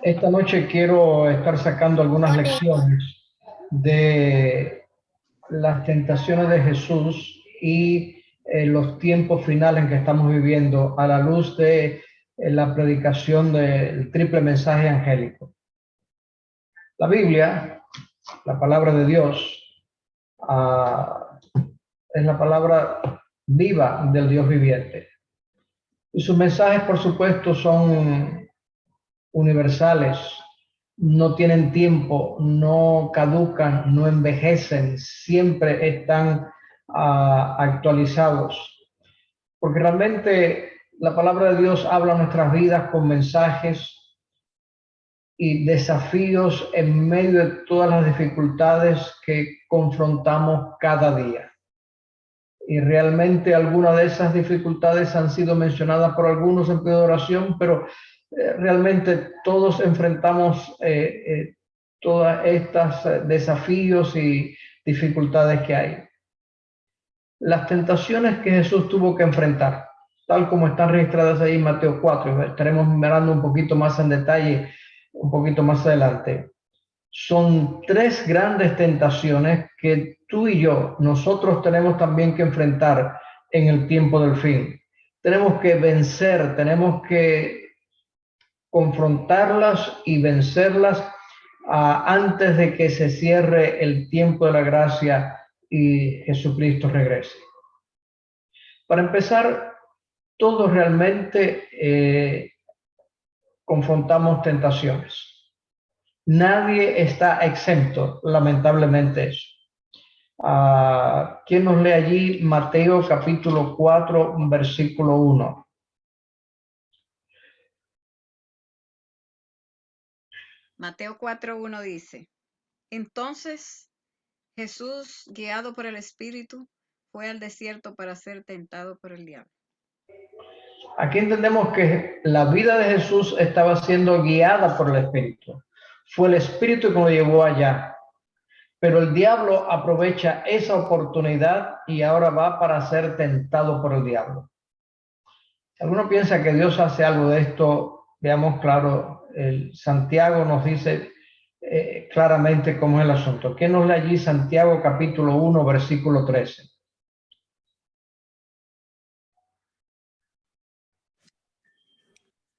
Esta noche quiero estar sacando algunas lecciones de las tentaciones de Jesús y los tiempos finales en que estamos viviendo a la luz de la predicación del triple mensaje angélico. La Biblia, la palabra de Dios, es la palabra viva del Dios viviente. Y sus mensajes, por supuesto, son universales, no tienen tiempo, no caducan, no envejecen, siempre están actualizados. Porque realmente la palabra de Dios habla a nuestras vidas con mensajes y desafíos en medio de todas las dificultades que confrontamos cada día. Y realmente algunas de esas dificultades han sido mencionadas por algunos en pedido de oración, pero realmente todos enfrentamos todos estos desafíos y dificultades que hay. Las tentaciones que Jesús tuvo que enfrentar, tal como están registradas ahí en Mateo 4, estaremos mirando un poquito más en detalle, un poquito más adelante. Son tres grandes tentaciones que tú y yo, nosotros tenemos también que enfrentar en el tiempo del fin. Tenemos que vencer, tenemos que confrontarlas y vencerlas antes de que se cierre el tiempo de la gracia y Jesucristo regrese. Para empezar, todos realmente confrontamos tentaciones. Nadie está exento, lamentablemente eso. ¿Quién nos lee allí Mateo capítulo 4, versículo 1? Mateo 4:1 dice: Entonces Jesús, guiado por el Espíritu, fue al desierto para ser tentado por el diablo. Aquí entendemos que la vida de Jesús estaba siendo guiada por el Espíritu. Fue el Espíritu que lo llevó allá. Pero el diablo aprovecha esa oportunidad y ahora va para ser tentado por el diablo. ¿Alguno piensa que Dios hace algo de esto? Veamos claro, Santiago nos dice claramente cómo es el asunto. ¿Qué nos lee allí Santiago capítulo 1, versículo 13?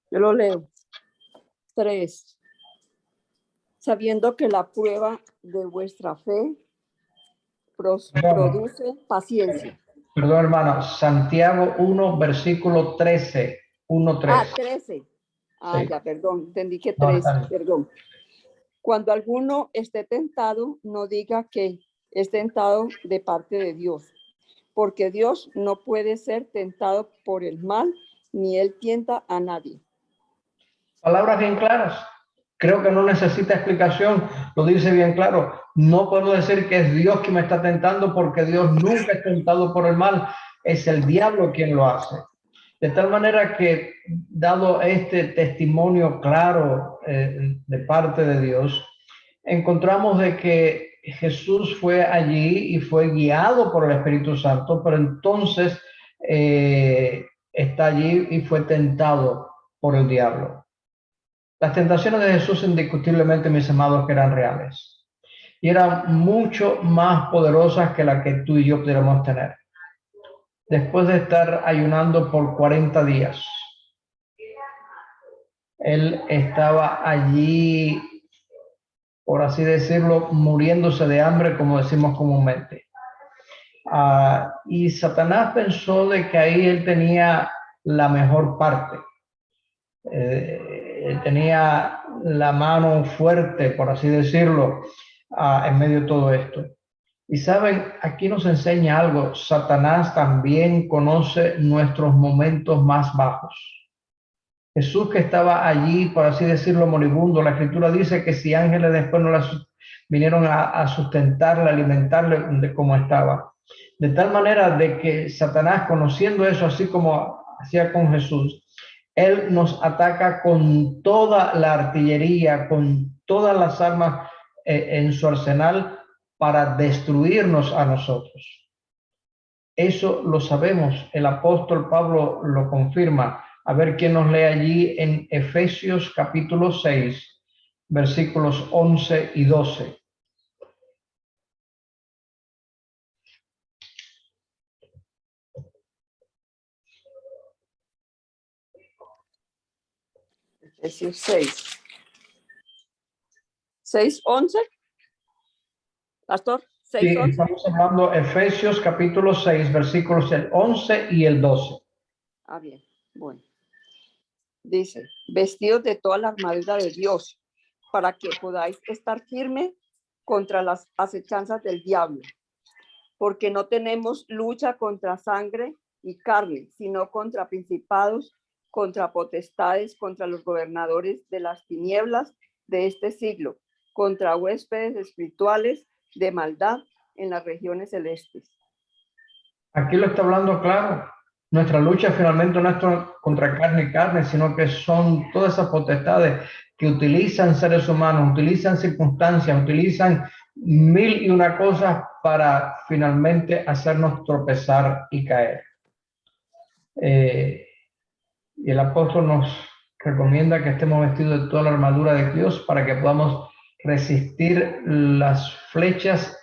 Yo lo leo. 3. Sabiendo que la prueba de vuestra fe produce paciencia. Perdón, hermano. Santiago 1, versículo 13. 1, 13. 13. Sí. Ya, perdón. Entendí que 3. No, perdón. Cuando alguno esté tentado, no diga que es tentado de parte de Dios, porque Dios no puede ser tentado por el mal, ni él tienta a nadie. Palabras bien claras. Creo que no necesita explicación, lo dice bien claro. No puedo decir que es Dios quien me está tentando, porque Dios nunca es tentado por el mal, es el diablo quien lo hace. De tal manera que, dado este testimonio claro de parte de Dios, encontramos de que Jesús fue allí y fue guiado por el Espíritu Santo, pero entonces está allí y fue tentado por el diablo. Las tentaciones de Jesús indiscutiblemente, mis amados, que eran reales y eran mucho más poderosas que las que tú y yo pudiéramos tener. Después de estar ayunando por 40 días, él estaba allí, por así decirlo, muriéndose de hambre, como decimos comúnmente. Y Satanás pensó de que ahí él tenía la mejor parte. Él tenía la mano fuerte, por así decirlo, en medio de todo esto. Y saben, aquí nos enseña algo. Satanás también conoce nuestros momentos más bajos. Jesús, que estaba allí, por así decirlo, moribundo, la Escritura dice que si ángeles después no vinieron a sustentarle, alimentarle de cómo estaba. De tal manera de que Satanás, conociendo eso, así como hacía con Jesús, él nos ataca con toda la artillería, con todas las armas en su arsenal para destruirnos a nosotros. Eso lo sabemos, el apóstol Pablo lo confirma A ver quién nos lee allí en Efesios capítulo 6, versículos 11 y 12. Efesios 6. 6:11. Pastor, Sí, 6:11. estamos hablando Efesios capítulo 6, versículos el 11 y el 12. Ah, bien, bueno. Dice, vestidos de toda la armadura de Dios, para que podáis estar firme contra las acechanzas del diablo, porque no tenemos lucha contra sangre y carne, sino contra principados, contra potestades, contra los gobernadores de las tinieblas de este siglo, contra huéspedes espirituales de maldad en las regiones celestes. Aquí lo está hablando claro. Nuestra lucha finalmente no es contra carne y carne, sino que son todas esas potestades que utilizan seres humanos, utilizan circunstancias, utilizan mil y una cosas para finalmente hacernos tropezar y caer. Y el apóstol nos recomienda que estemos vestidos de toda la armadura de Dios para que podamos resistir las flechas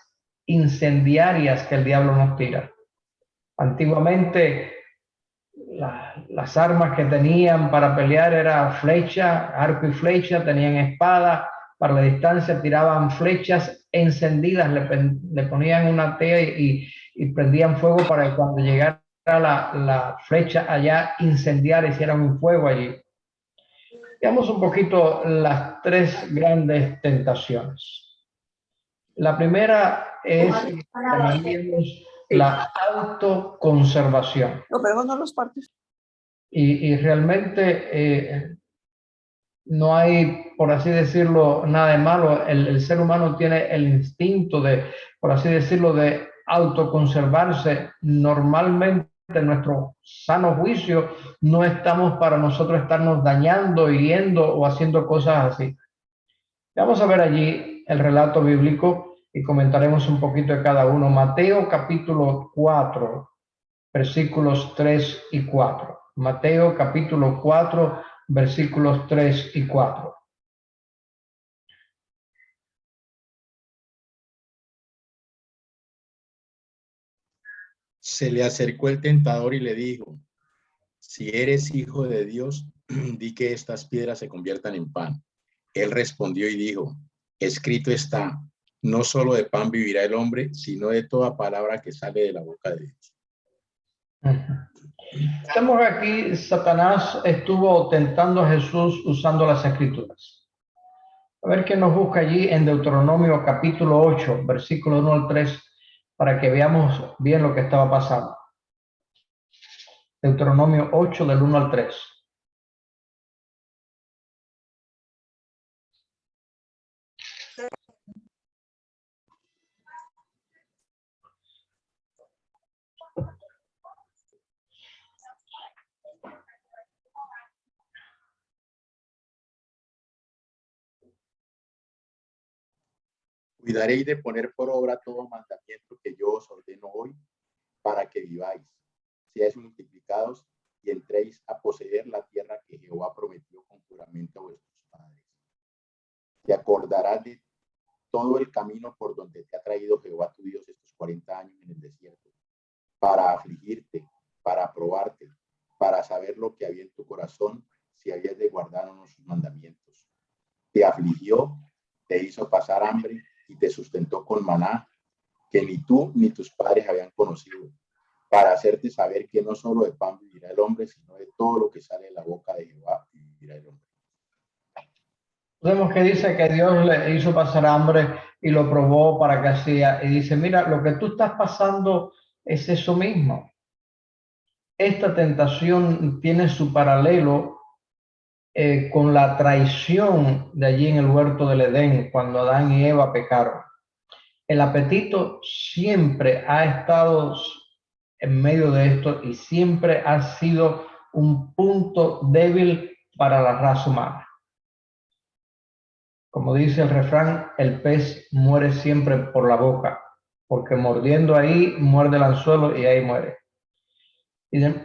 incendiarias que el diablo nos tira. Antiguamente las armas que tenían para pelear era flecha, arco y flecha, tenían espada, para la distancia tiraban flechas encendidas, le ponían una tea y prendían fuego para que cuando llegara la flecha allá incendiar, hicieran un fuego allí. Veamos un poquito las tres grandes tentaciones. La primera es la autoconservación. No, pero no los partes. Y realmente no hay, por así decirlo, nada de malo. El ser humano tiene el instinto de, por así decirlo, de autoconservarse. Normalmente en nuestro sano juicio no estamos para nosotros estarnos dañando, hiriendo o haciendo cosas así. Vamos a ver allí el relato bíblico y comentaremos un poquito de cada uno. Mateo capítulo 4, versículos 3 y 4. Mateo capítulo 4, versículos 3 y 4. Se le acercó el tentador y le dijo, si eres hijo de Dios, di que estas piedras se conviertan en pan. Él respondió y dijo, escrito está, no solo de pan vivirá el hombre, sino de toda palabra que sale de la boca de Dios. Estamos aquí, Satanás estuvo tentando a Jesús usando las escrituras. A ver qué nos busca allí en Deuteronomio capítulo 8, versículo 1 al 3, para que veamos bien lo que estaba pasando. Deuteronomio 8, del 1 al 3. Cuidaréis de poner por obra todo mandamiento que yo os ordeno hoy para que viváis, seáis multiplicados y entréis a poseer la tierra que Jehová prometió con juramento a vuestros padres. Te acordarás de todo el camino por donde te ha traído Jehová tu Dios estos 40 años en el desierto, para afligirte, para probarte, para saber lo que había en tu corazón, si habías de guardar o no sus mandamientos. Te afligió, te hizo pasar hambre y te sustentó con maná, que ni tú ni tus padres habían conocido, para hacerte saber que no solo de pan vivirá el hombre, sino de todo lo que sale de la boca de Jehová vivirá el hombre. Vemos que dice que Dios le hizo pasar hambre y lo probó para que hacía. Y dice, mira, lo que tú estás pasando es eso mismo. Esta tentación tiene su paralelo con la traición de allí en el huerto del Edén, cuando Adán y Eva pecaron. El apetito siempre ha estado en medio de esto y siempre ha sido un punto débil para la raza humana. Como dice el refrán, el pez muere siempre por la boca, porque mordiendo ahí muerde el anzuelo y ahí muere.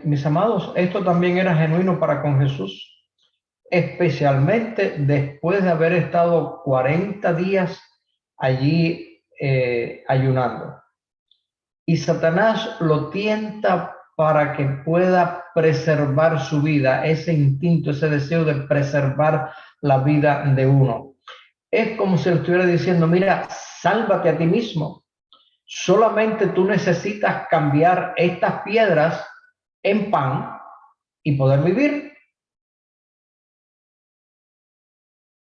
Mis amados, esto también era genuino para con Jesús, especialmente después de haber estado 40 días allí ayunando. Y Satanás lo tienta para que pueda preservar su vida, ese instinto, ese deseo de preservar la vida de uno. Es como si le estuviera diciendo, mira, sálvate a ti mismo. Solamente tú necesitas cambiar estas piedras en pan y poder vivir.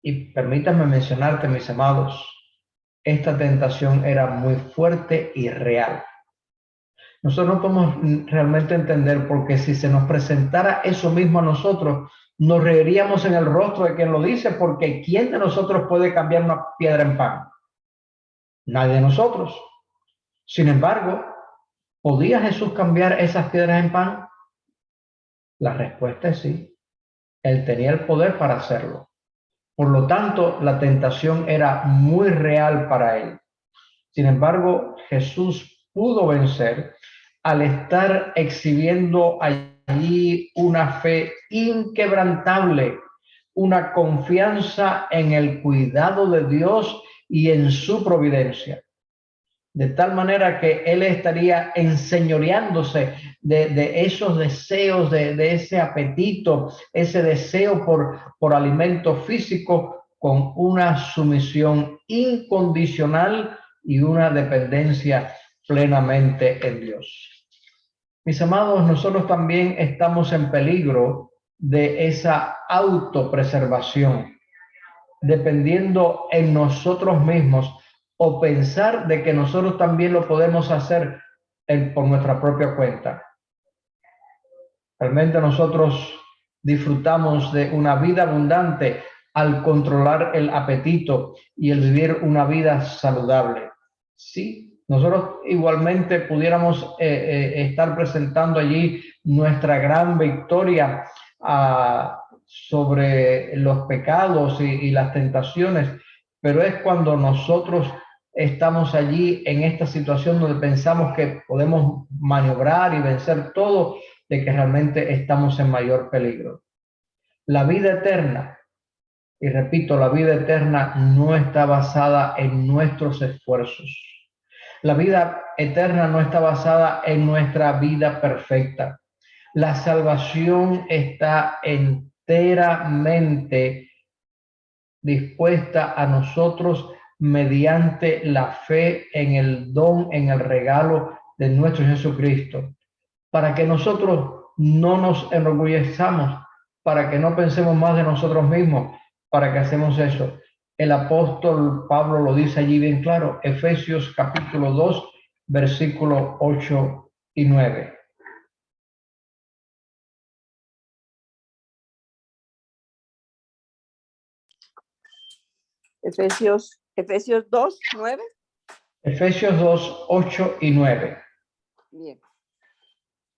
Y permítanme mencionarte, mis amados, esta tentación era muy fuerte y real. Nosotros no podemos realmente entender, porque si se nos presentara eso mismo a nosotros, nos reiríamos en el rostro de quien lo dice, porque ¿quién de nosotros puede cambiar una piedra en pan? Nadie de nosotros. Sin embargo, ¿podía Jesús cambiar esas piedras en pan? La respuesta es sí. Él tenía el poder para hacerlo. Por lo tanto, la tentación era muy real para él. Sin embargo, Jesús pudo vencer al estar exhibiendo allí una fe inquebrantable, una confianza en el cuidado de Dios y en su providencia. De tal manera que él estaría enseñoreándose de esos deseos, de ese apetito, ese deseo por alimento físico, con una sumisión incondicional y una dependencia plenamente en Dios. Mis amados, nosotros también estamos en peligro de esa autopreservación, dependiendo en nosotros mismos, o pensar de que nosotros también lo podemos hacer por nuestra propia cuenta. Realmente nosotros disfrutamos de una vida abundante al controlar el apetito y el vivir una vida saludable. Sí, nosotros igualmente pudiéramos estar presentando allí nuestra gran victoria sobre los pecados y las tentaciones, pero es cuando nosotros estamos allí en esta situación donde pensamos que podemos maniobrar y vencer todo, de que realmente estamos en mayor peligro. La vida eterna, y repito, la vida eterna no está basada en nuestros esfuerzos. La vida eterna no está basada en nuestra vida perfecta. La salvación está enteramente dispuesta a nosotros mediante la fe en el don, en el regalo de nuestro Jesucristo, para que nosotros no nos enorgullezcamos, para que no pensemos más de nosotros mismos, para que hacemos eso. El apóstol Pablo lo dice allí bien claro, Efesios capítulo 2, versículos 8 y 9. Efesios 2, 9. Efesios 2, 8 y 9. Bien.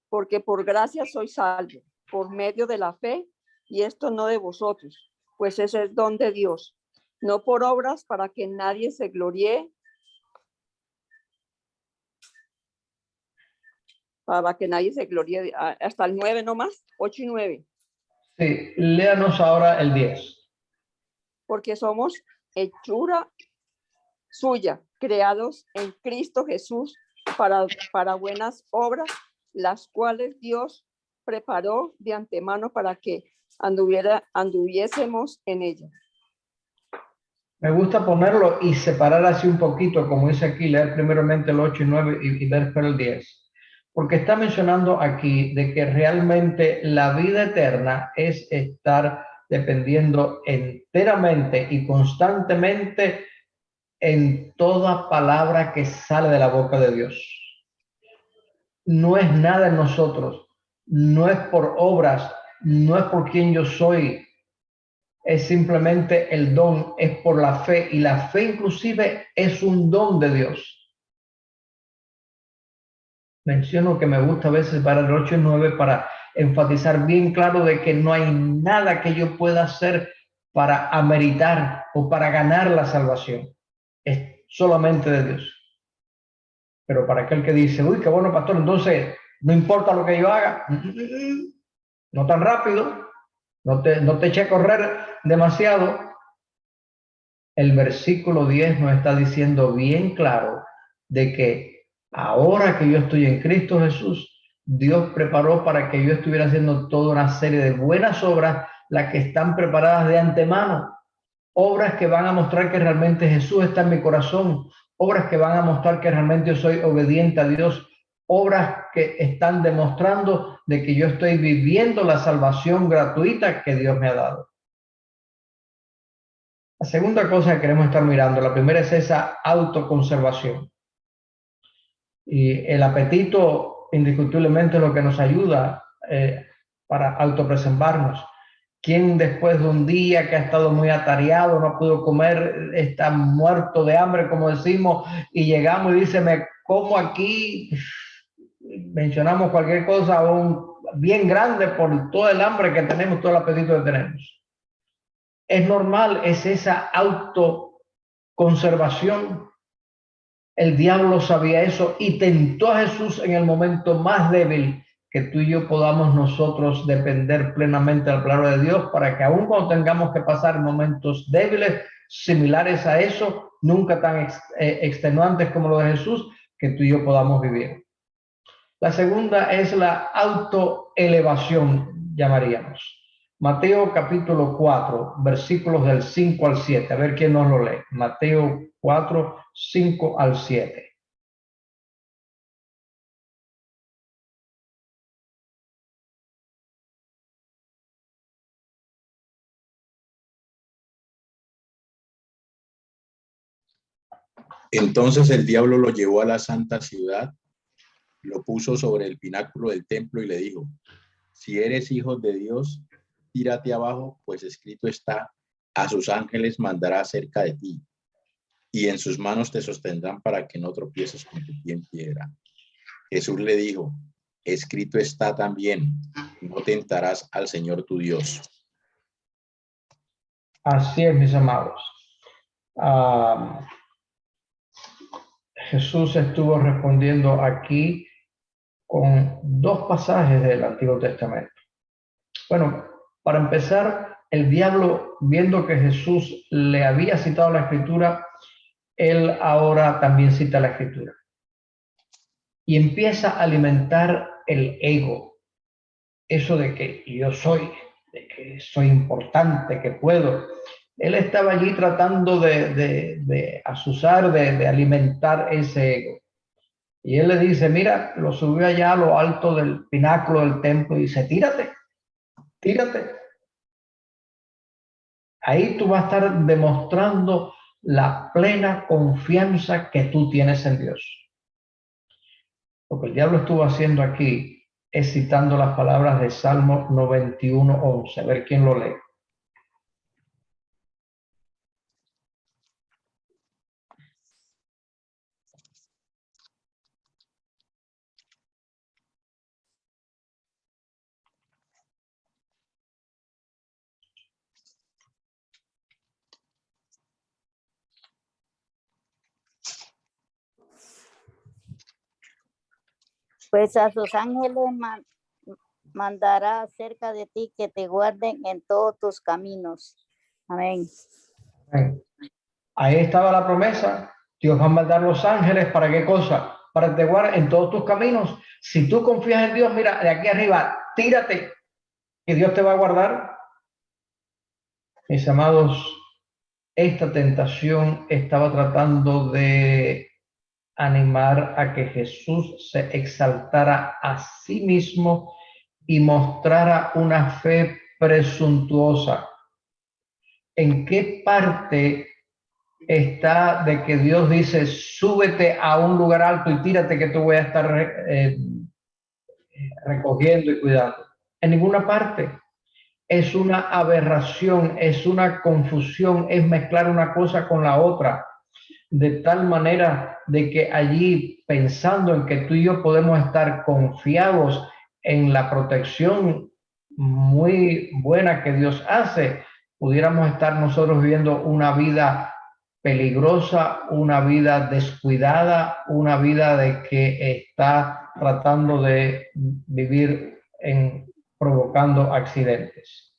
Porque por gracia soy salvo, por medio de la fe, y esto no de vosotros, pues es el don de Dios, no por obras, para que nadie se gloríe, hasta el 9 nomás, 8 y 9. Sí, léanos ahora el 10. Porque somos hechura suya, creados en Cristo Jesús para buenas obras, las cuales Dios preparó de antemano para que anduviésemos en ella. Me gusta ponerlo y separar así un poquito, como dice aquí, leer primeramente el 8 y 9 y ver después el 10. Porque está mencionando aquí de que realmente la vida eterna es estar dependiendo enteramente y constantemente en toda palabra que sale de la boca de Dios. No es nada en nosotros, no es por obras, no es por quien yo soy, es simplemente el don, es por la fe, y la fe inclusive es un don de Dios. Menciono que me gusta a veces para el 8 y 9 para enfatizar bien claro de que no hay nada que yo pueda hacer para ameritar o para ganar la salvación. Es solamente de Dios. Pero para aquel que dice, uy, qué bueno, pastor, entonces no importa lo que yo haga, no tan rápido, no te eche a correr demasiado. El versículo 10 nos está diciendo bien claro de que ahora que yo estoy en Cristo Jesús, Dios preparó para que yo estuviera haciendo toda una serie de buenas obras, las que están preparadas de antemano. Obras que van a mostrar que realmente Jesús está en mi corazón, obras que van a mostrar que realmente yo soy obediente a Dios, obras que están demostrando de que yo estoy viviendo la salvación gratuita que Dios me ha dado. La segunda cosa que queremos estar mirando, la primera es esa autoconservación. Y el apetito indiscutiblemente es lo que nos ayuda para autopreservarnos. Quien después de un día que ha estado muy atareado, no pudo comer, está muerto de hambre, como decimos, y llegamos y dice, me como aquí, mencionamos cualquier cosa aún bien grande por todo el hambre que tenemos, todo el apetito que tenemos. Es normal, es esa autoconservación. El diablo sabía eso y tentó a Jesús en el momento más débil, que tú y yo podamos nosotros depender plenamente de la palabra de Dios, para que aun cuando tengamos que pasar momentos débiles similares a eso, nunca tan extenuantes como lo de Jesús, que tú y yo podamos vivir. La segunda es la autoelevación, llamaríamos. Mateo capítulo 4, versículos del 5 al 7. A ver quién nos lo lee. Mateo 4, 5 al 7. Entonces el diablo lo llevó a la santa ciudad, lo puso sobre el pináculo del templo y le dijo, si eres hijo de Dios, tírate abajo, pues escrito está, a sus ángeles mandará cerca de ti, y en sus manos te sostendrán para que no tropieces con tu pie en piedra. Jesús le dijo, escrito está también, no tentarás al Señor tu Dios. Así es, mis amados. Jesús estuvo respondiendo aquí con dos pasajes del Antiguo Testamento. Bueno, para empezar, el diablo, viendo que Jesús le había citado la Escritura, él ahora también cita la Escritura. Y empieza a alimentar el ego, eso de que yo soy, de que soy importante, que puedo. Él estaba allí tratando de azuzar, de alimentar ese ego. Y él le dice, mira, lo subió allá a lo alto del pináculo del templo y dice, tírate, tírate. Ahí tú vas a estar demostrando la plena confianza que tú tienes en Dios. Lo que el diablo estuvo haciendo aquí es citando las palabras de Salmo 91:11. A ver quién lo lee. Pues a sus ángeles mandará cerca de ti que te guarden en todos tus caminos. Amén. Ahí estaba la promesa. Dios va a mandar los ángeles, ¿para qué cosa? Para que te guarden en todos tus caminos. Si tú confías en Dios, mira, de aquí arriba, tírate, que Dios te va a guardar. Mis amados, esta tentación estaba tratando de animar a que Jesús se exaltara a sí mismo y mostrara una fe presuntuosa. ¿En qué parte está de que Dios dice, súbete a un lugar alto y tírate que te voy a estar recogiendo y cuidando? En ninguna parte. Es una aberración, es una confusión, es mezclar una cosa con la otra, de tal manera de que allí, pensando en que tú y yo podemos estar confiados en la protección muy buena que Dios hace, pudiéramos estar nosotros viviendo una vida peligrosa, una vida descuidada, una vida de que está tratando de vivir provocando accidentes.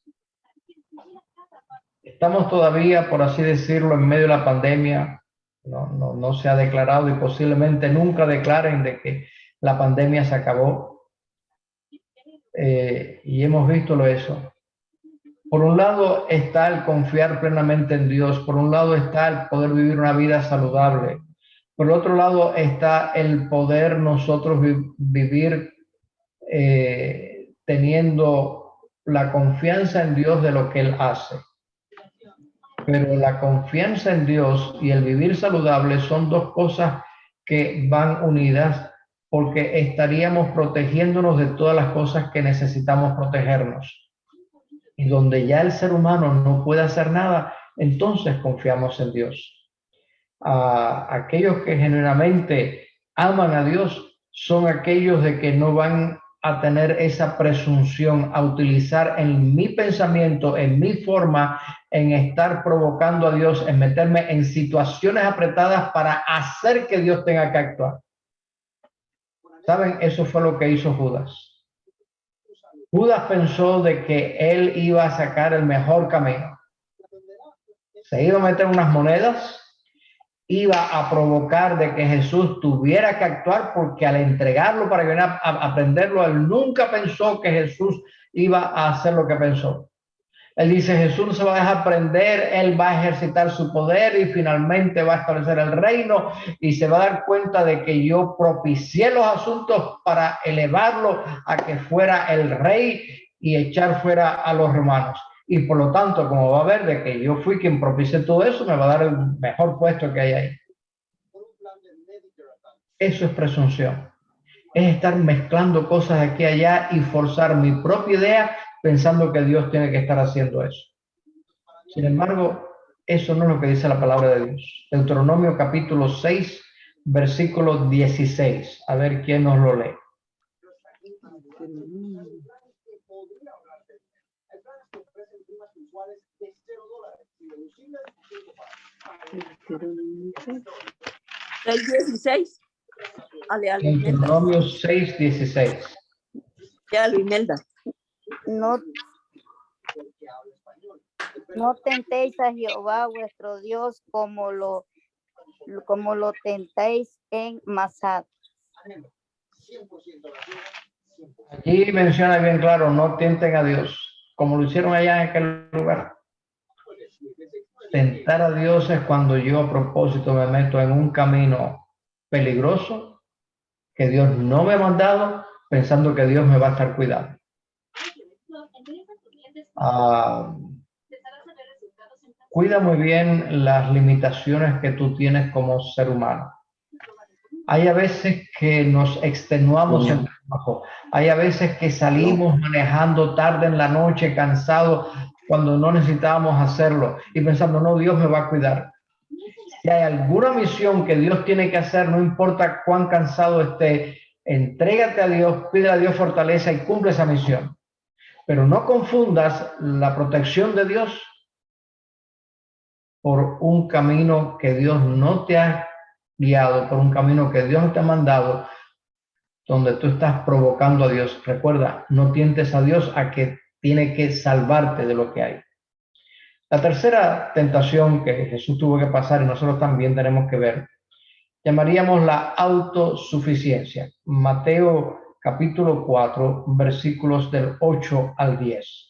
Estamos todavía, por así decirlo, en medio de la pandemia. No se ha declarado y posiblemente nunca declaren de que la pandemia se acabó. Y hemos visto eso. Por un lado está el confiar plenamente en Dios, por un lado está el poder vivir una vida saludable, por el otro lado está el poder nosotros vivir teniendo la confianza en Dios de lo que Él hace. Pero la confianza en Dios y el vivir saludable son dos cosas que van unidas, porque estaríamos protegiéndonos de todas las cosas que necesitamos protegernos. Y donde ya el ser humano no puede hacer nada, entonces confiamos en Dios. Aquellos que genuinamente aman a Dios son aquellos de que no van a tener esa presunción a utilizar en mi pensamiento, en mi forma, en estar provocando a Dios, en meterme en situaciones apretadas para hacer que Dios tenga que actuar. ¿Saben? Eso fue lo que hizo Judas. Judas pensó de que él iba a sacar el mejor camino. Se iba a meter unas monedas, iba a provocar de que Jesús tuviera que actuar, porque al entregarlo para que viniera a prenderlo, él nunca pensó que Jesús iba a hacer lo que pensó. Él dice, Jesús no se va a dejar prender, él va a ejercitar su poder y finalmente va a establecer el reino y se va a dar cuenta de que yo propicié los asuntos para elevarlo a que fuera el rey y echar fuera a los romanos. Y por lo tanto, como va a ver de que yo fui quien propicié todo eso, me va a dar el mejor puesto que hay ahí. Eso es presunción. Es estar mezclando cosas de aquí a allá y forzar mi propia idea pensando que Dios tiene que estar haciendo eso. Sin embargo, eso no es lo que dice la palabra de Dios. Deuteronomio capítulo 6, versículo 16. A ver quién nos lo lee. ¿6:16? Deuteronomio 6, 16. Ya lo Imelda. No tentéis a Jehová vuestro Dios como lo tentáis en Masad. Allí menciona bien claro, no tienten a Dios, como lo hicieron allá en aquel lugar. Tentar a Dios es cuando yo a propósito me meto en un camino peligroso que Dios no me ha mandado, pensando que Dios me va a estar cuidando. Cuida muy bien las limitaciones que tú tienes como ser humano. Hay a veces que nos extenuamos en trabajo. Hay a veces que salimos manejando tarde en la noche, cansados, cuando no necesitábamos hacerlo y pensando, no, Dios me va a cuidar. Si hay alguna misión que Dios tiene que hacer, no importa cuán cansado esté, entrégate a Dios, pide a Dios fortaleza y cumple esa misión. Pero no confundas la protección de Dios por un camino que Dios no te ha guiado, por un camino que Dios no te ha mandado, donde tú estás provocando a Dios. Recuerda, no tientes a Dios a que tiene que salvarte de lo que hay. La tercera tentación que Jesús tuvo que pasar y nosotros también tenemos que ver, llamaríamos la autosuficiencia. Mateo capítulo 4, versículos del 8 al 10.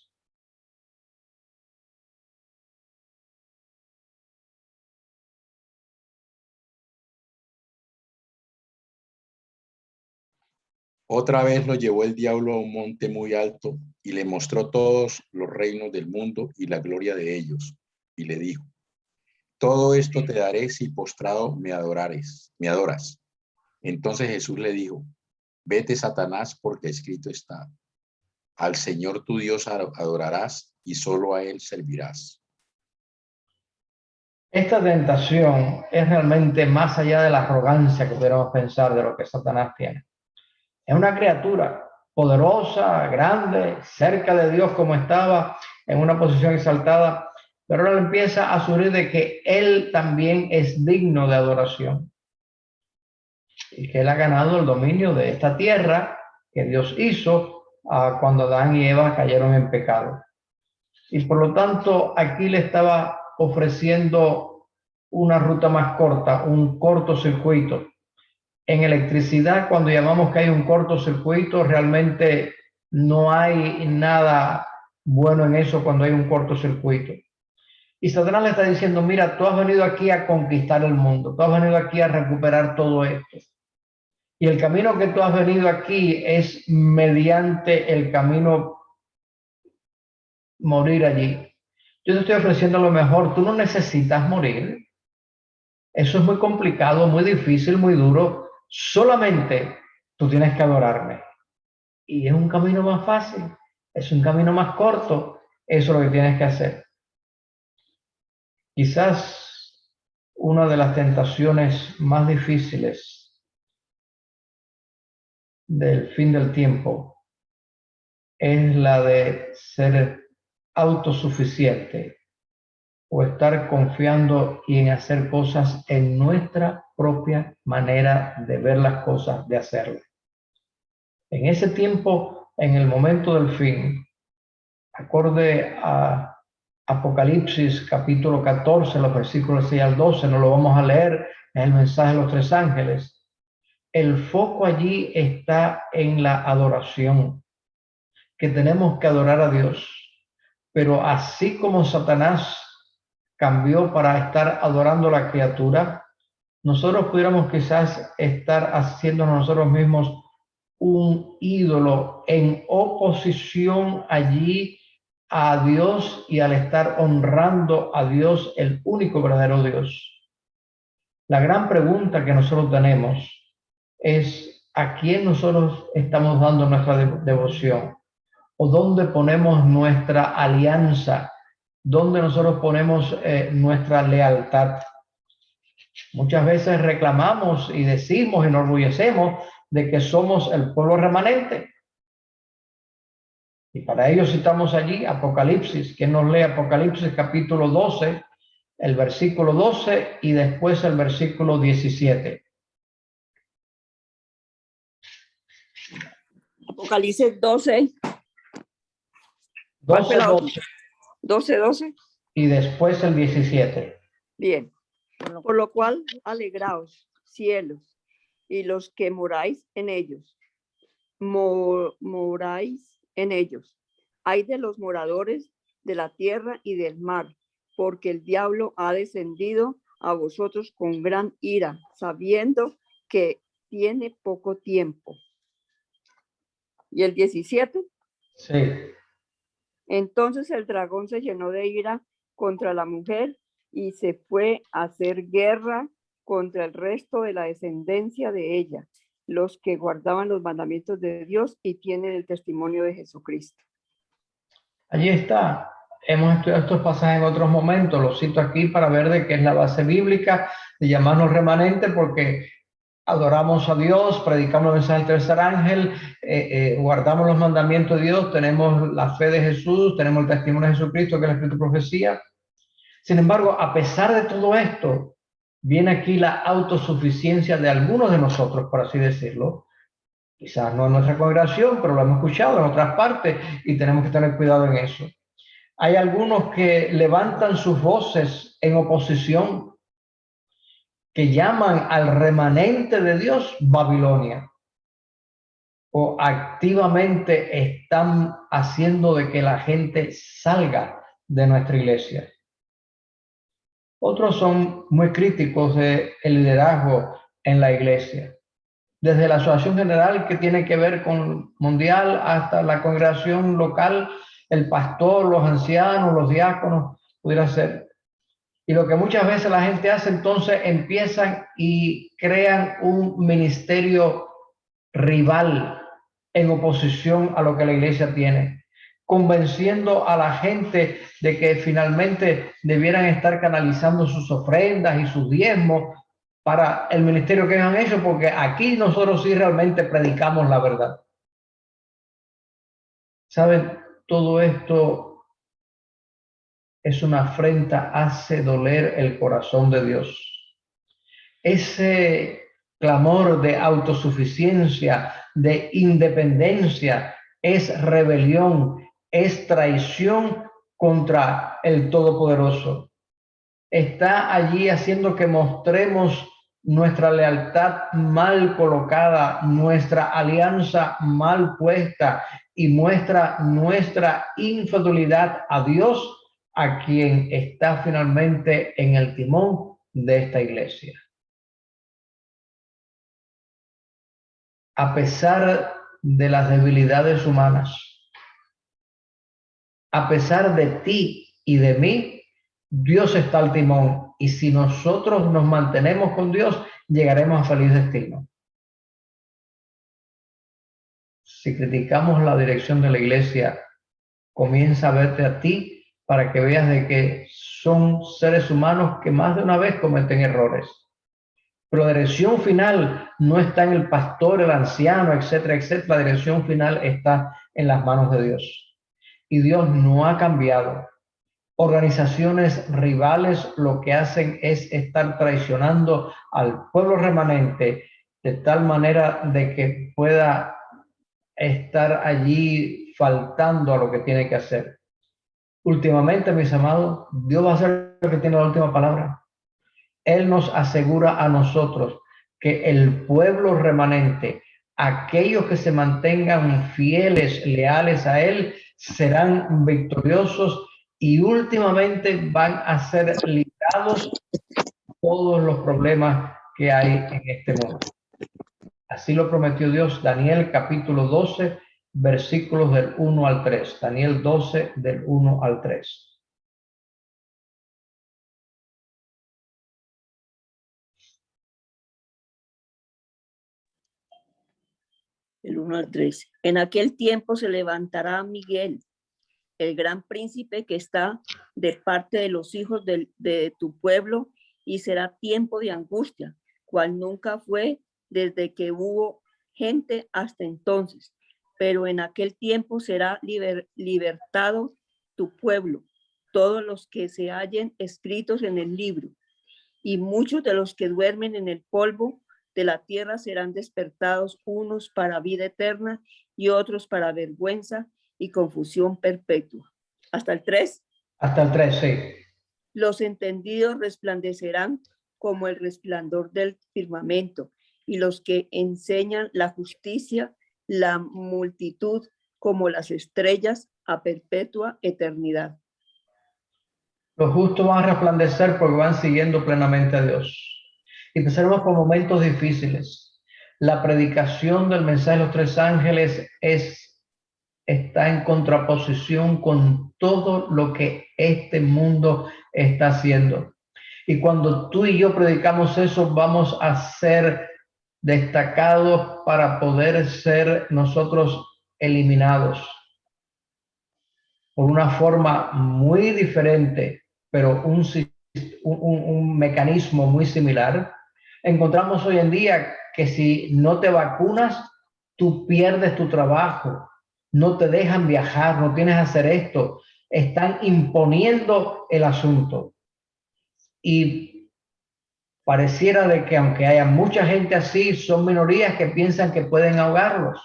Otra vez lo llevó el diablo a un monte muy alto y le mostró todos los reinos del mundo y la gloria de ellos. Y le dijo, todo esto te daré si postrado me adoras. Entonces Jesús le dijo, vete, Satanás, porque escrito está, al Señor tu Dios adorarás y solo a Él servirás. Esta tentación es realmente más allá de la arrogancia que pudiéramos pensar de lo que Satanás tiene. Es una criatura poderosa, grande, cerca de Dios como estaba, en una posición exaltada, pero ahora empieza a sugerir de que él también es digno de adoración y que él ha ganado el dominio de esta tierra que Dios hizo cuando Adán y Eva cayeron en pecado. Y por lo tanto, aquí le estaba ofreciendo una ruta más corta, un cortocircuito. En electricidad, cuando llamamos que hay un cortocircuito, realmente no hay nada bueno en eso cuando hay un cortocircuito. Y Satanás le está diciendo, mira, tú has venido aquí a conquistar el mundo, tú has venido aquí a recuperar todo esto. Y el camino que tú has venido aquí es mediante el camino morir allí. Yo te estoy ofreciendo lo mejor, tú no necesitas morir. Eso es muy complicado, muy difícil, muy duro. Solamente tú tienes que adorarme. Y es un camino más fácil, es un camino más corto. Eso es lo que tienes que hacer. Quizás una de las tentaciones más difíciles del fin del tiempo es la de ser autosuficiente o estar confiando y en hacer cosas en nuestra propia manera de ver las cosas, de hacerlas. En ese tiempo, en el momento del fin, acorde a Apocalipsis capítulo 14, los versículos 6 al 12, no lo vamos a leer, es el mensaje de los tres ángeles. El foco allí está en la adoración, que tenemos que adorar a Dios. Pero así como Satanás cambió para estar adorando a la criatura, nosotros pudiéramos quizás estar haciendo nosotros mismos un ídolo en oposición allí a Dios y al estar honrando a Dios, el único verdadero Dios. La gran pregunta que nosotros tenemos es ¿a quién nosotros estamos dando nuestra devoción? ¿O dónde ponemos nuestra alianza? ¿Dónde nosotros ponemos nuestra lealtad? Muchas veces reclamamos y decimos, enorgullecemos de que somos el pueblo remanente. Y para ello citamos allí Apocalipsis. ¿Quién nos lee Apocalipsis capítulo 12, el versículo 12 y después el versículo 17? Apocalipsis 12. 12. Y después el 17. Bien. Por lo cual, alegraos, cielos, y los que moráis en ellos. Moráis en ellos. Hay de los moradores de la tierra y del mar, porque el diablo ha descendido a vosotros con gran ira, sabiendo que tiene poco tiempo. ¿Y el 17? Sí. Entonces el dragón se llenó de ira contra la mujer y se fue a hacer guerra contra el resto de la descendencia de ella, los que guardaban los mandamientos de Dios y tienen el testimonio de Jesucristo. Allí está. Hemos estudiado estos pasajes en otros momentos, los cito aquí para ver de qué es la base bíblica de llamarnos remanente, porque adoramos a Dios, predicamos el mensaje del tercer ángel, guardamos los mandamientos de Dios, tenemos la fe de Jesús, tenemos el testimonio de Jesucristo, que es la escritura y profecía. Sin embargo, a pesar de todo esto, viene aquí la autosuficiencia de algunos de nosotros, por así decirlo. Quizás no en nuestra congregación, pero lo hemos escuchado en otras partes y tenemos que tener cuidado en eso. Hay algunos que levantan sus voces en oposición, que llaman al remanente de Dios Babilonia, o activamente están haciendo de que la gente salga de nuestra iglesia. Otros son muy críticos del liderazgo en la iglesia, desde la asociación general que tiene que ver con mundial hasta la congregación local, el pastor, los ancianos, los diáconos, pudiera ser. Y lo que muchas veces la gente hace, entonces empiezan y crean un ministerio rival en oposición a lo que la iglesia tiene, convenciendo a la gente de que finalmente debieran estar canalizando sus ofrendas y sus diezmos para el ministerio que han hecho, porque aquí nosotros sí realmente predicamos la verdad. ¿Saben? Todo esto es una afrenta, hace doler el corazón de Dios. Ese clamor de autosuficiencia, de independencia, es rebelión, es traición contra el Todopoderoso. Está allí haciendo que mostremos nuestra lealtad mal colocada, nuestra alianza mal puesta y muestra nuestra infidelidad a Dios, a quien está finalmente en el timón de esta iglesia. A pesar de las debilidades humanas, a pesar de ti y de mí, Dios está al timón, y si nosotros nos mantenemos con Dios, llegaremos a feliz destino. Si criticamos la dirección de la iglesia, comienza a verte a ti para que veas de que son seres humanos que más de una vez cometen errores. Pero la dirección final no está en el pastor, el anciano, etcétera, etcétera. La dirección final está en las manos de Dios. Y Dios no ha cambiado. Organizaciones rivales lo que hacen es estar traicionando al pueblo remanente de tal manera de que pueda estar allí faltando a lo que tiene que hacer. Últimamente, mis amados, Dios va a hacer lo que tiene la última palabra. Él nos asegura a nosotros que el pueblo remanente, aquellos que se mantengan fieles, leales a Él, serán victoriosos y últimamente van a ser librados de todos los problemas que hay en este mundo. Así lo prometió Dios. Daniel capítulo 12, versículos del 1 al 3. Daniel 12, del 1 al 3. El 1 al 3. En aquel tiempo se levantará Miguel, el gran príncipe que está de parte de los hijos de tu pueblo, y será tiempo de angustia, cual nunca fue desde que hubo gente hasta entonces. Pero en aquel tiempo será libertado tu pueblo, todos los que se hallen escritos en el libro, y muchos de los que duermen en el polvo de la tierra serán despertados, unos para vida eterna y otros para vergüenza y confusión perpetua. ¿Hasta el 3? Hasta el 3, sí. Los entendidos resplandecerán como el resplandor del firmamento, y los que enseñan la justicia, la multitud como las estrellas a perpetua eternidad. Los justos van a resplandecer porque van siguiendo plenamente a Dios. Y pasaremos por momentos difíciles. La predicación del mensaje de los tres ángeles está en contraposición con todo lo que este mundo está haciendo. Y cuando tú y yo predicamos eso, vamos a ser destacados para poder ser nosotros eliminados por una forma muy diferente, pero un mecanismo muy similar. Encontramos hoy en día que si no te vacunas, tú pierdes tu trabajo, no te dejan viajar, no tienes que hacer esto, están imponiendo el asunto. Y pareciera de que aunque haya mucha gente así, son minorías que piensan que pueden ahogarlos.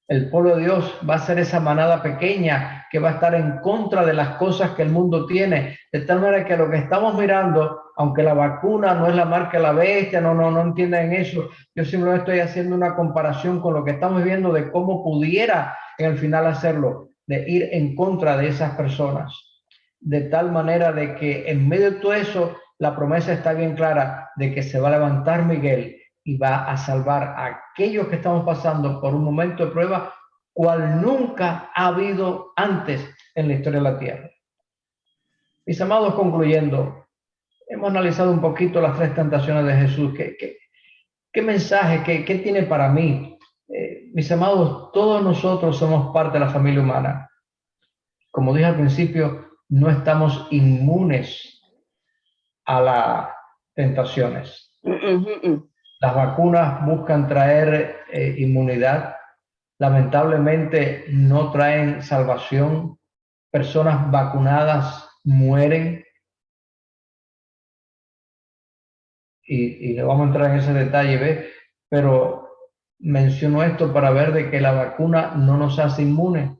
El pueblo de Dios va a ser esa manada pequeña que va a estar en contra de las cosas que el mundo tiene, de tal manera que lo que estamos mirando, aunque la vacuna no es la marca de la bestia, no entienden eso, yo simplemente estoy haciendo una comparación con lo que estamos viendo de cómo pudiera en el final hacerlo, de ir en contra de esas personas, de tal manera de que en medio de todo eso, la promesa está bien clara de que se va a levantar Miguel y va a salvar a aquellos que estamos pasando por un momento de prueba cual nunca ha habido antes en la historia de la tierra. Mis amados, concluyendo, hemos analizado un poquito las tres tentaciones de Jesús. ¿Qué mensaje, qué tiene para mí? Mis amados, todos nosotros somos parte de la familia humana. Como dije al principio, no estamos inmunes a las tentaciones. Las vacunas buscan traer inmunidad. Lamentablemente no traen salvación. personas vacunadas mueren. Y le vamos a entrar en ese detalle, ¿ves? Pero menciono esto para ver de que la vacuna no nos hace inmunes.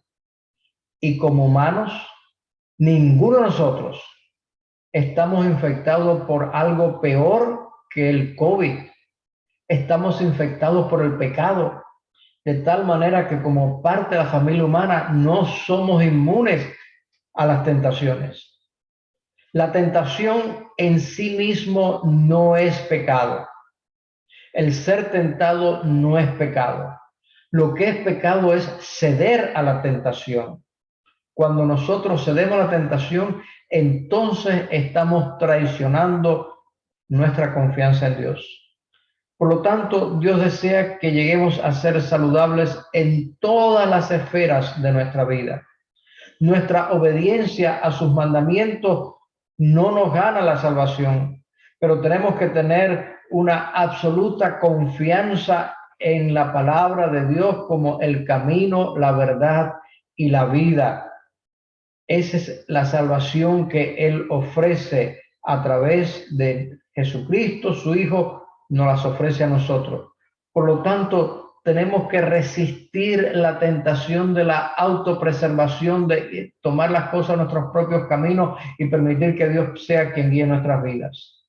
Y como humanos, ninguno de nosotros estamos infectados por algo peor que el COVID. Estamos infectados por el pecado, de tal manera que como parte de la familia humana no somos inmunes a las tentaciones. La tentación en sí mismo no es pecado. El ser tentado no es pecado. Lo que es pecado es ceder a la tentación. Cuando nosotros cedemos a la tentación, entonces estamos traicionando nuestra confianza en Dios. Por lo tanto, Dios desea que lleguemos a ser saludables en todas las esferas de nuestra vida. Nuestra obediencia a sus mandamientos no nos gana la salvación, pero tenemos que tener una absoluta confianza en la palabra de Dios como el camino, la verdad y la vida. Esa es la salvación que Él ofrece a través de Jesucristo, su Hijo, nos las ofrece a nosotros. Por lo tanto, tenemos que resistir la tentación de la autopreservación, de tomar las cosas a nuestros propios caminos y permitir que Dios sea quien guíe nuestras vidas.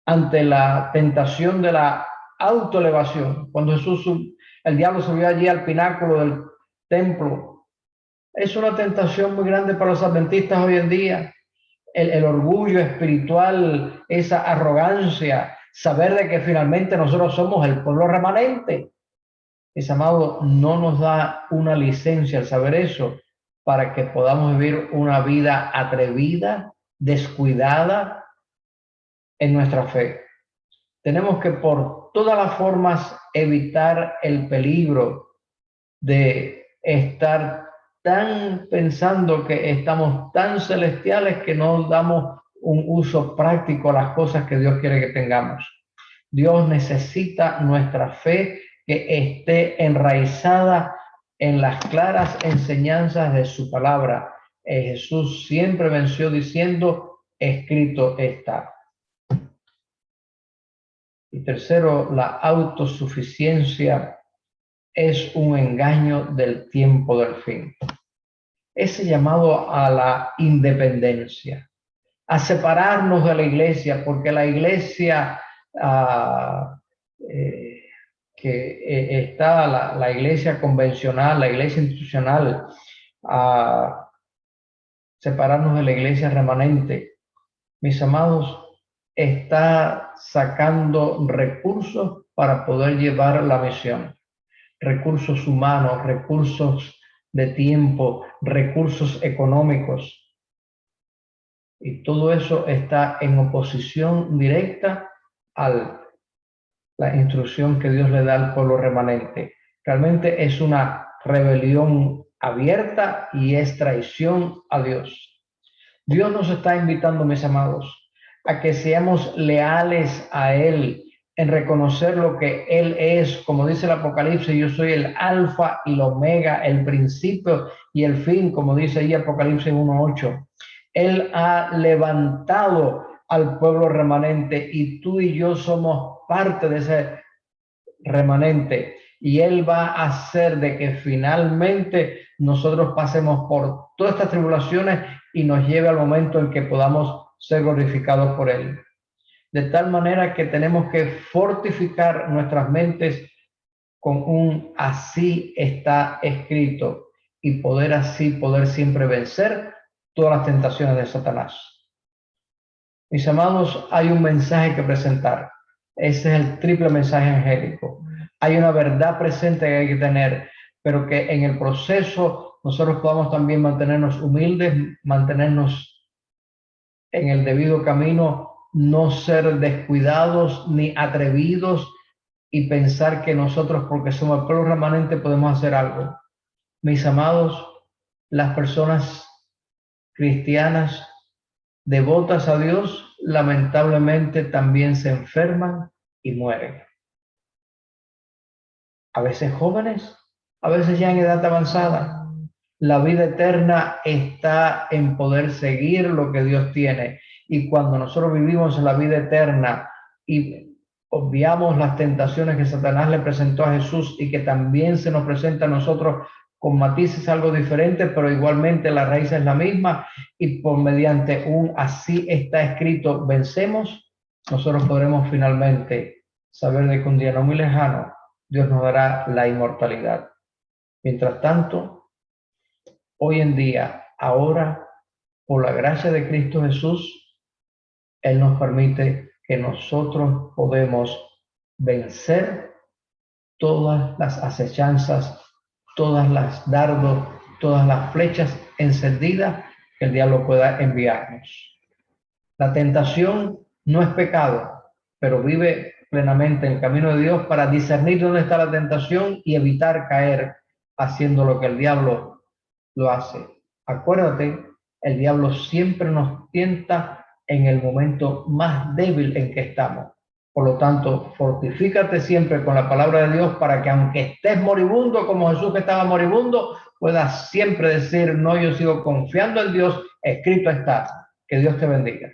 Ante la tentación de la autoelevación, cuando el diablo subió allí al pináculo del templo, es una tentación muy grande para los adventistas hoy en día. El orgullo espiritual, esa arrogancia, saber de que finalmente nosotros somos el pueblo remanente. Mis amados, no nos da una licencia al saber eso para que podamos vivir una vida atrevida, descuidada en nuestra fe. Tenemos que por todas las formas evitar el peligro de estar tan pensando que estamos tan celestiales que no damos un uso práctico a las cosas que Dios quiere que tengamos. Dios necesita nuestra fe que esté enraizada en las claras enseñanzas de su palabra. Jesús siempre venció diciendo, escrito está. Y tercero, la autosuficiencia es un engaño del tiempo del fin. Ese llamado a la independencia, a separarnos de la iglesia, porque la iglesia está la iglesia convencional, la iglesia institucional, a separarnos de la iglesia remanente. Mis amados, está sacando recursos para poder llevar la misión. Recursos humanos, recursos de tiempo, recursos económicos. Y todo eso está en oposición directa a la instrucción que Dios le da al pueblo remanente. Realmente es una rebelión abierta y es traición a Dios. Dios nos está invitando, mis amados, a que seamos leales a Él, en reconocer lo que Él es, como dice el Apocalipsis, yo soy el alfa y el omega, el principio y el fin, como dice ahí Apocalipsis 1:8. Él ha levantado al pueblo remanente y tú y yo somos parte de ese remanente, y Él va a hacer de que finalmente nosotros pasemos por todas estas tribulaciones y nos lleve al momento en que podamos ser glorificados por Él. De tal manera que tenemos que fortificar nuestras mentes con un así está escrito y poder siempre vencer todas las tentaciones de Satanás. Mis amados, hay un mensaje que presentar. Ese es el triple mensaje angélico. Hay una verdad presente que hay que tener, pero que en el proceso nosotros podamos también mantenernos humildes, mantenernos en el debido camino, no ser descuidados ni atrevidos y pensar que nosotros, porque somos el pueblo remanente, podemos hacer algo. Mis amados, las personas cristianas devotas a Dios, lamentablemente también se enferman y mueren. A veces jóvenes, a veces ya en edad avanzada. La vida eterna está en poder seguir lo que Dios tiene. Y cuando nosotros vivimos en la vida eterna y obviamos las tentaciones que Satanás le presentó a Jesús y que también se nos presenta a nosotros con matices algo diferentes, pero igualmente la raíz es la misma, y por mediante un así está escrito vencemos, nosotros podremos finalmente saber de que un día no muy lejano Dios nos dará la inmortalidad. Mientras tanto, hoy en día, ahora, por la gracia de Cristo Jesús, Él nos permite que nosotros podemos vencer todas las acechanzas, todas las dardos, todas las flechas encendidas que el diablo pueda enviarnos. La tentación no es pecado, pero vive plenamente en el camino de Dios para discernir dónde está la tentación y evitar caer haciendo lo que el diablo lo hace. Acuérdate, el diablo siempre nos tienta en el momento más débil en que estamos. Por lo tanto, fortifícate siempre con la palabra de Dios para que aunque estés moribundo, como Jesús que estaba moribundo, puedas siempre decir, no, yo sigo confiando en Dios, escrito está. Que Dios te bendiga.